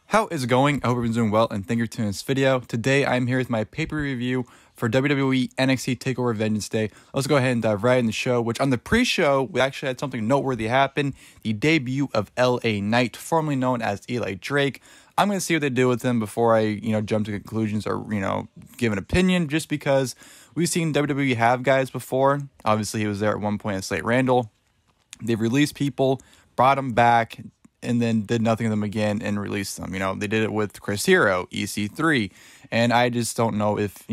How is it going? I hope everyone's doing well, and thank you for tuning in this video. Today, I'm here with my paper review for WWE NXT TakeOver Vengeance Day. Let's go ahead and dive right in the show, which on the pre-show, we actually had something noteworthy happen. The debut of LA Knight, formerly known as Eli Drake. I'm going to see what they do with him before I, jump to conclusions or, give an opinion, just because we've seen WWE have guys before. Obviously, he was there at one point at Slate Randall. They've released people, brought him back, and then did nothing of them again and released them. They did it with Chris Hero, EC3, and I just don't know if,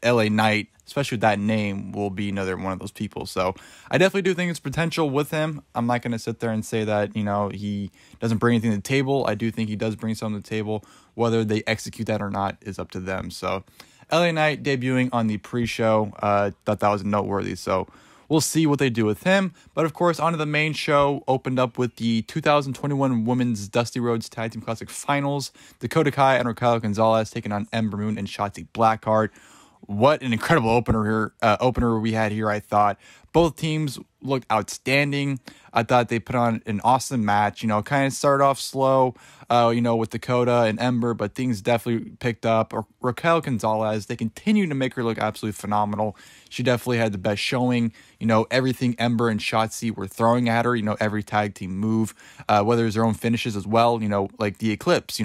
LA Knight, especially with that name, will be another one of those people. So I definitely do think it's potential with him. I'm not going to sit there and say that, he doesn't bring anything to the table. I do think he does bring something to the table. Whether they execute that or not is up to them. So LA Knight debuting on the pre-show, thought that was noteworthy. So we'll see what they do with him. But, of course, onto the main show, opened up with the 2021 Women's Dusty Rhodes Tag Team Classic Finals. Dakota Kai and Raquel González taking on Ember and Shotzi Blackheart. What an incredible opener we had here, I thought. Both teams looked outstanding. I thought they put on an awesome match. Kind of started off slow, with Dakota and Ember, but things definitely picked up. Raquel González, they continued to make her look absolutely phenomenal. She definitely had the best showing. Everything Ember and Shotzi were throwing at her, every tag team move, whether it was their own finishes as well, like the Eclipse,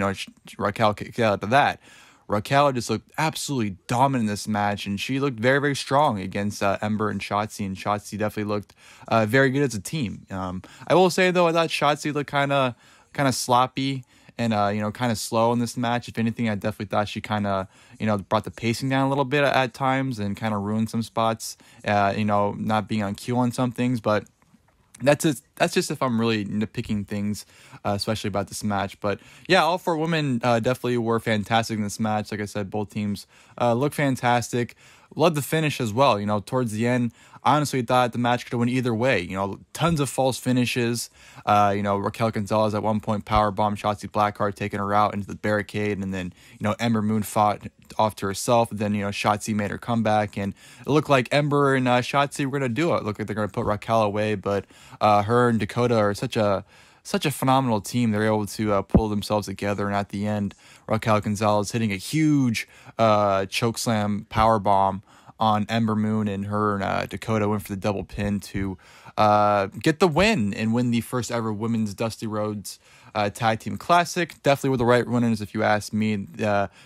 Raquel kicked out of that. Raquel just looked absolutely dominant in this match, and she looked very, very strong against Ember and Shotzi definitely looked very good as a team. I will say, though, I thought Shotzi looked kind of sloppy and, kind of slow in this match. If anything, I definitely thought she kind of, brought the pacing down a little bit at times and kind of ruined some spots, not being on cue on some things, but that's just if I'm really nitpicking things, especially about this match. But yeah, all four women definitely were fantastic in this match. Like I said, both teams look fantastic. Loved the finish as well. Towards the end, I honestly thought the match could have went either way. Tons of false finishes. Raquel González at one point powerbomb Shotzi Blackheart, taking her out into the barricade, and then Ember fought off to herself. And then Shotzi made her comeback, and it looked like Ember and Shotzi were gonna do it. It looked like they're gonna put Raquel away, but her and Dakota are such a phenomenal team. They're able to pull themselves together, and at the end, Raquel González hitting a huge chokeslam powerbomb on Ember and her and Dakota went for the double pin to get the win and win the first ever Women's Dusty Rhodes Tag Team Classic. Definitely were the right winners, if you ask me.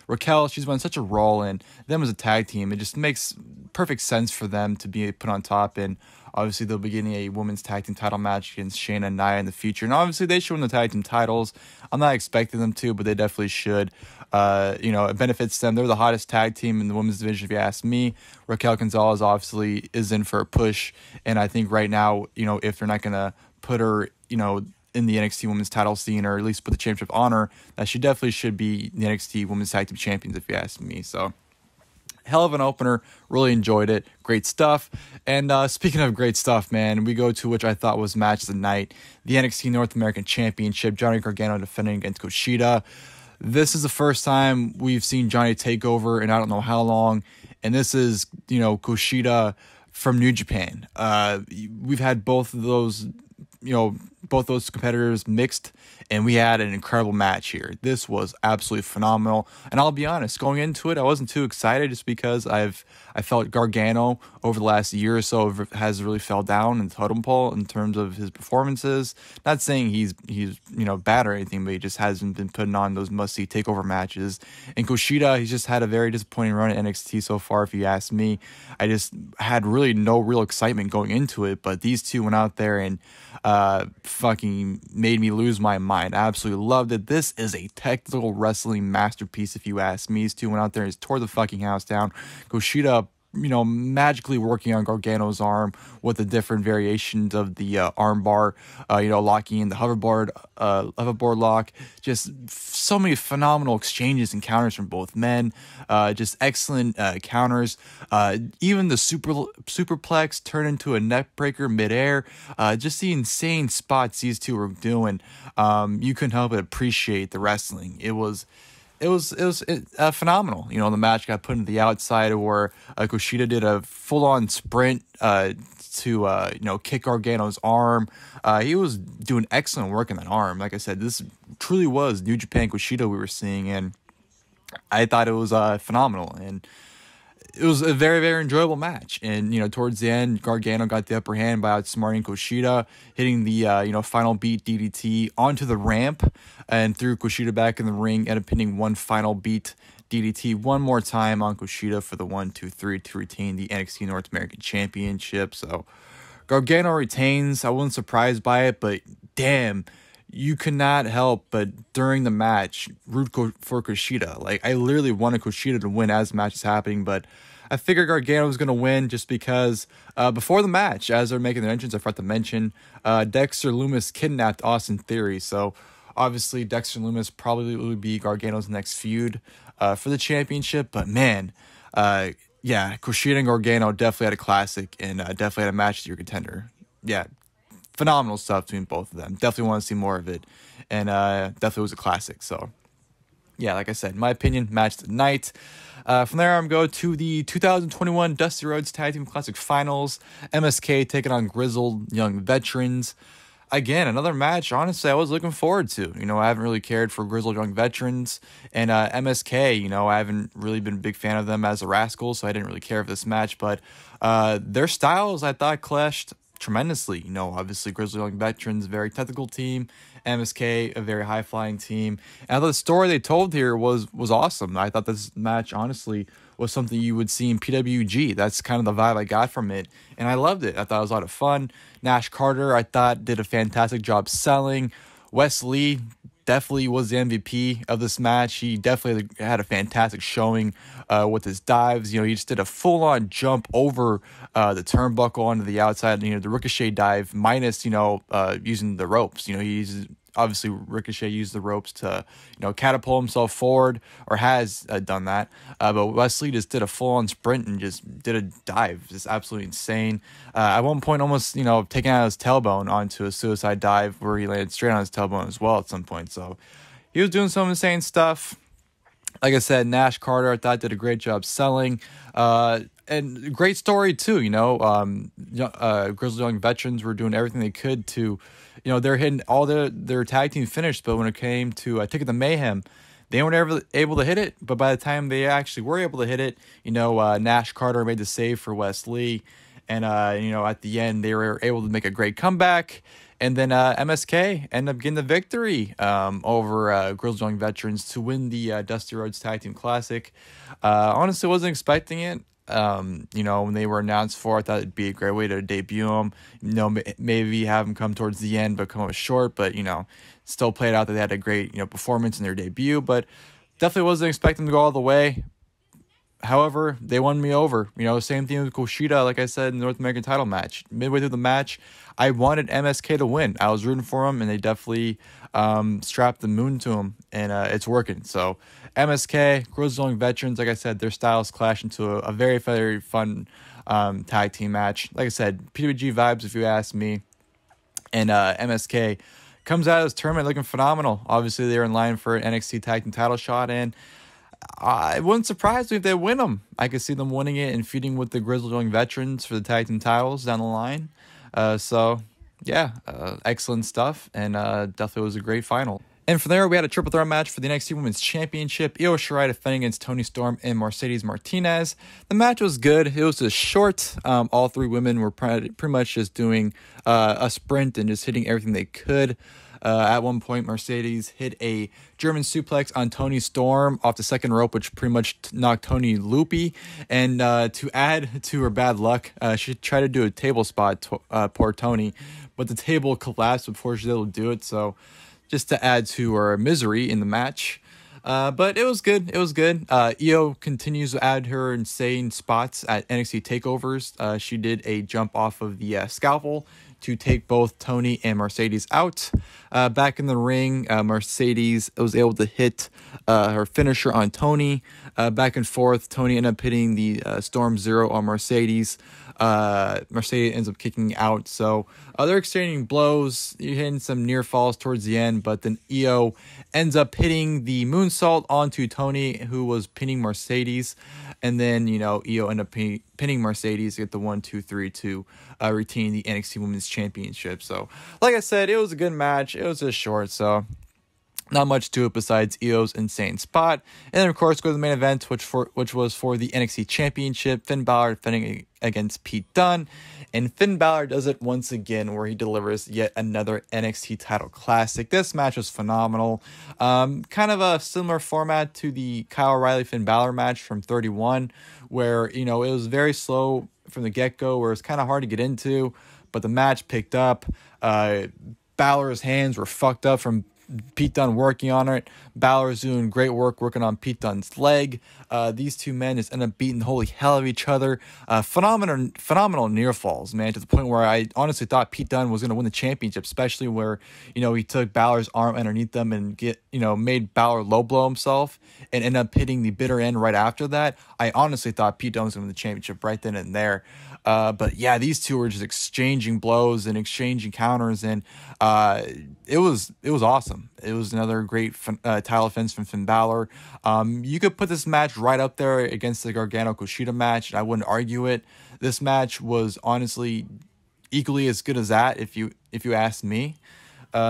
Raquel, she's won such a role, and them as a tag team, it just makes perfect sense for them to be put on top. And obviously, they'll be getting a women's tag team title match against Shayna and Nia in the future. And obviously, they should win the tag team titles. I'm not expecting them to, but they definitely should. It benefits them. They're the hottest tag team in the women's division, if you ask me. Raquel González obviously is in for a push. And I think right now, if they're not going to put her, in the NXT Women's title scene, or at least put the championship on her, that she definitely should be the NXT Women's Tag Team Champions, if you ask me. So, hell of an opener. Really enjoyed it. Great stuff. And speaking of great stuff, man, we go to which I thought was match of the night. The NXT North American Championship. Johnny Gargano defending against Kushida. This is the first time we've seen Johnny take over in I don't know how long. And this is, Kushida from New Japan. We've had both of those, both those competitors mixed, and we had an incredible match here. This was absolutely phenomenal. And I'll be honest, going into it, I wasn't too excited just because I felt Gargano over the last year or so has really fell down in the totem pole in terms of his performances. Not saying he's bad or anything, but he just hasn't been putting on those must-see takeover matches. And Kushida, he's just had a very disappointing run at NXT so far, if you ask me. I just had really no real excitement going into it, but these two went out there and fucking made me lose my mind. Absolutely loved it. This is a technical wrestling masterpiece, if you ask me. These two went out there and just tore the fucking house down. Kushida, magically working on Gargano's arm with the different variations of the arm bar, locking in the hoverboard lock. Just so many phenomenal exchanges and counters from both men. Just excellent counters. Even the superplex turned into a neck breaker midair. Just the insane spots these two were doing. You couldn't help but appreciate the wrestling. It was it was phenomenal. You know, the match got put into the outside where Kushida did a full-on sprint to kick Gargano's arm. He was doing excellent work in that arm. Like I said, this truly was New Japan Kushida we were seeing, and I thought it was phenomenal. And it was a very, very enjoyable match. And, you know, towards the end, Gargano got the upper hand by outsmarting Kushida, hitting the, final beat DDT onto the ramp and threw Kushida back in the ring, and pinning one final beat DDT one more time on Kushida for the 1-2-3 to retain the NXT North American Championship. So Gargano retains. I wasn't surprised by it, but damn, you could not help but during the match root for Kushida. Like, I literally wanted Kushida to win as the match is happening, but I figured Gargano was going to win just because before the match, as they're making their entrance, I forgot to mention, Dexter Lumis kidnapped Austin Theory. So obviously Dexter Lumis probably would be Gargano's next feud for the championship. But man, Kushida and Gargano definitely had a classic, and definitely had a match as your contender. Yeah, phenomenal stuff between both of them. Definitely want to see more of it, and definitely was a classic. So yeah, like I said, in my opinion, match of the night. From there, I'm going to the 2021 Dusty Rhodes Tag Team Classic Finals. MSK taking on Grizzled Young Veterans. Again, another match, honestly, I was looking forward to. You know, I haven't really cared for Grizzled Young Veterans. And MSK, you know, I haven't really been a big fan of them as a Rascal, so I didn't really care for this match. But their styles, I thought, clashed tremendously. You know, obviously, Grizzled Young Veterans, very technical team. MSK, a very high-flying team. And I thought the story they told here was awesome. I thought this match, honestly, was something you would see in PWG. That's kind of the vibe I got from it, and I loved it. I thought it was a lot of fun. Nash Carter, I thought, did a fantastic job selling. Wes Lee definitely was the MVP of this match. He definitely had a fantastic showing with his dives. You know, he just did a full-on jump over the turnbuckle onto the outside. You know, the ricochet dive minus, using the ropes. You know, he's obviously Ricochet used the ropes to, catapult himself forward, or has done that. But Wesley just did a full-on sprint and just did a dive. Just absolutely insane. At one point, almost, taking out his tailbone onto a suicide dive where he landed straight on his tailbone as well at some point. So he was doing some insane stuff. Like I said, Nash Carter, I thought, did a great job selling. And great story, too, Grizzled Young Veterans were doing everything they could to, they're hitting all their tag team finished, but when it came to Ticket to Mayhem, they weren't ever able to hit it. But by the time they actually were able to hit it, Nash Carter made the save for Wes Lee. And, at the end, they were able to make a great comeback. And then MSK ended up getting the victory over Grizzled Young Veterans to win the Dusty Rhodes Tag Team Classic. Honestly, wasn't expecting it. When they were announced for, I thought it'd be a great way to debut them. Maybe have them come towards the end, but come up short. But, still played out that they had a great, performance in their debut. But definitely wasn't expecting them to go all the way. However, they won me over. Same thing with Kushida, like I said, in the North American title match. Midway through the match, I wanted MSK to win. I was rooting for them, and they definitely strapped the moon to them, and it's working. So MSK, Grizzled Young Veterans, like I said, their styles clash into a very, very fun tag team match. Like I said, PWG vibes, if you ask me. And MSK comes out of this tournament looking phenomenal. Obviously, they're in line for an NXT Tag Team title shot, and it wouldn't surprise me if they win them. I could see them winning it and feuding with the Grizzled Young Veterans for the tag team titles down the line. Excellent stuff, and definitely was a great final. And from there, we had a triple threat match for the NXT Women's Championship. Io Shirai defending against Toni Storm and Mercedes Martinez. The match was good. It was just short. All three women were pretty much just doing a sprint and just hitting everything they could. At one point, Mercedes hit a German suplex on Toni Storm off the second rope, which pretty much knocked Toni loopy. And to add to her bad luck, she tried to do a table spot, poor Toni, but the table collapsed before she was able to do it. So just to add to her misery in the match. But it was good. It was good. Io continues to add her insane spots at NXT TakeOvers. She did a jump off of the scalpel to take both Toni and Mercedes out. Back in the ring, Mercedes was able to hit her finisher on Toni. Back and forth, Toni ended up hitting the Storm Zero on Mercedes. Mercedes ends up kicking out. So they're exchanging blows. You're hitting some near falls towards the end, but then Io ends up hitting the moonsault onto Toni, who was pinning Mercedes. And then, Io ended up pinning Mercedes to get the 1-2-3 to retain the NXT Women's Championship. So, like I said, it was a good match. It was just short, so not much to it besides Io's insane spot. And then, of course, go to the main event, which was for the NXT Championship. Finn Bálor defending against Pete Dunne. And Finn Bálor does it once again, where he delivers yet another NXT title classic. This match was phenomenal. Kind of a similar format to the Kyle O'Reilly-Finn Bálor match from 31, where, it was very slow from the get-go, where it's kind of hard to get into. But the match picked up. Balor's hands were fucked up from Pete Dunne working on it. Balor's doing great work working on Pete Dunne's leg. These two men just end up beating the holy hell of each other. Phenomenal near falls, man, to the point where I honestly thought Pete Dunne was going to win the championship, especially where, he took Balor's arm underneath them and made Balor low blow himself and end up hitting the bitter end right after that. I honestly thought Pete Dunne was going to win the championship right then and there. But yeah, these two were just exchanging blows and exchanging counters, and it was awesome. It was another great title defense from Finn Bálor. You could put this match right up there against the Gargano Kushida match, and I wouldn't argue it. This match was honestly equally as good as that, if you ask me.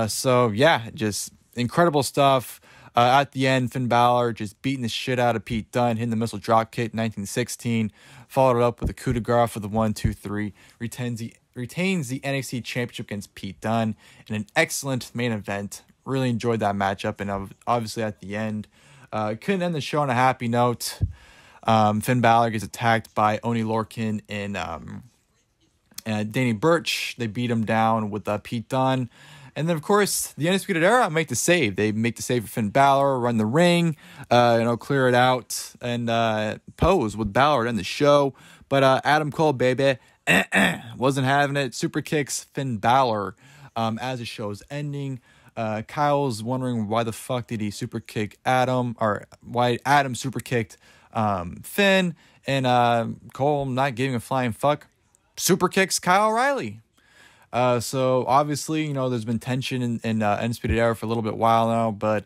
So yeah, just incredible stuff. At the end, Finn Bálor just beating the shit out of Pete Dunne, hitting the missile dropkick 1916, followed it up with a coup de grace for the 1-2-3, retains the NXT Championship against Pete Dunne in an excellent main event. Really enjoyed that matchup, and obviously at the end, couldn't end the show on a happy note. Finn Bálor gets attacked by Oni Lorcan and Danny Burch. They beat him down with Pete Dunne. And then, of course, the Undisputed Era make the save. They make the save for Finn Bálor, run the ring, clear it out, and pose with Bálor to end the show. But Adam Cole, baby, wasn't having it. Super kicks Finn Bálor as the show's ending. Kyle's wondering why the fuck did he super kick Adam, or why Adam super kicked Finn, and Cole, not giving a flying fuck, super kicks Kyle O'Reilly. So obviously, there's been tension in Undisputed Era for a little bit while now, but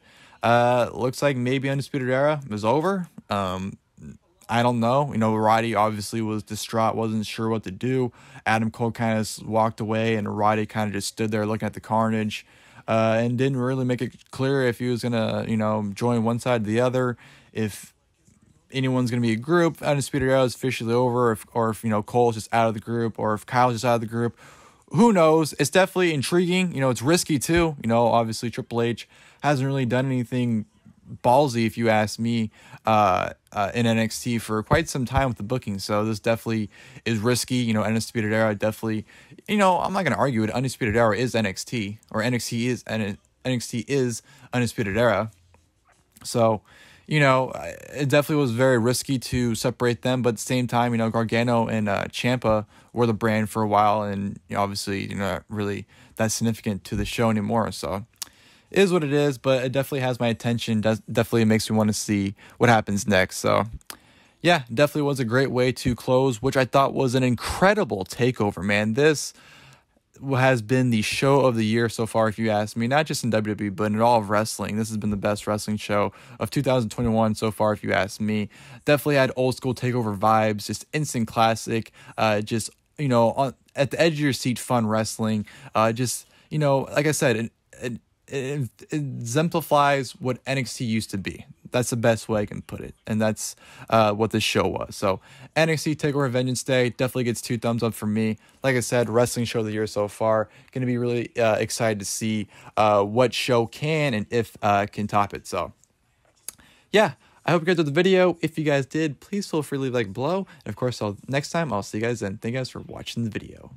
looks like maybe Undisputed Era is over. I don't know. Roddy obviously was distraught, wasn't sure what to do. Adam Cole kind of walked away, and Roddy kind of just stood there looking at the carnage, and didn't really make it clear if he was gonna, join one side or the other, if anyone's going to be a group. Undisputed Era is officially over, or if Cole's just out of the group, or if Kyle's just out of the group. Who knows? It's definitely intriguing. It's risky too. Obviously Triple H hasn't really done anything ballsy, if you ask me, in NXT for quite some time with the booking. So this definitely is risky. Undisputed Era definitely, I'm not going to argue it. Undisputed Era is NXT, or NXT is Undisputed Era. So, it definitely was very risky to separate them, but at the same time, Gargano and Ciampa were the brand for a while, and obviously, not really that significant to the show anymore. So it is what it is, but it definitely has my attention. Definitely makes me want to see what happens next. So yeah, definitely was a great way to close, which I thought was an incredible takeover, man. This has been the show of the year so far, if you ask me, not just in WWE, but in all of wrestling. This has been the best wrestling show of 2021 so far, if you ask me. Definitely had old school takeover vibes, just instant classic, at the edge of your seat, fun wrestling. Like I said, it exemplifies what NXT used to be. That's the best way I can put it. And that's what this show was. So NXT TakeOver Vengeance Day definitely gets 2 thumbs up from me. Like I said, wrestling show of the year so far. Going to be really excited to see what show can and if can top it. So yeah, I hope you guys enjoyed the video. If you guys did, please feel free to leave a like below. And of course, next time I'll see you guys then. Thank you guys for watching the video.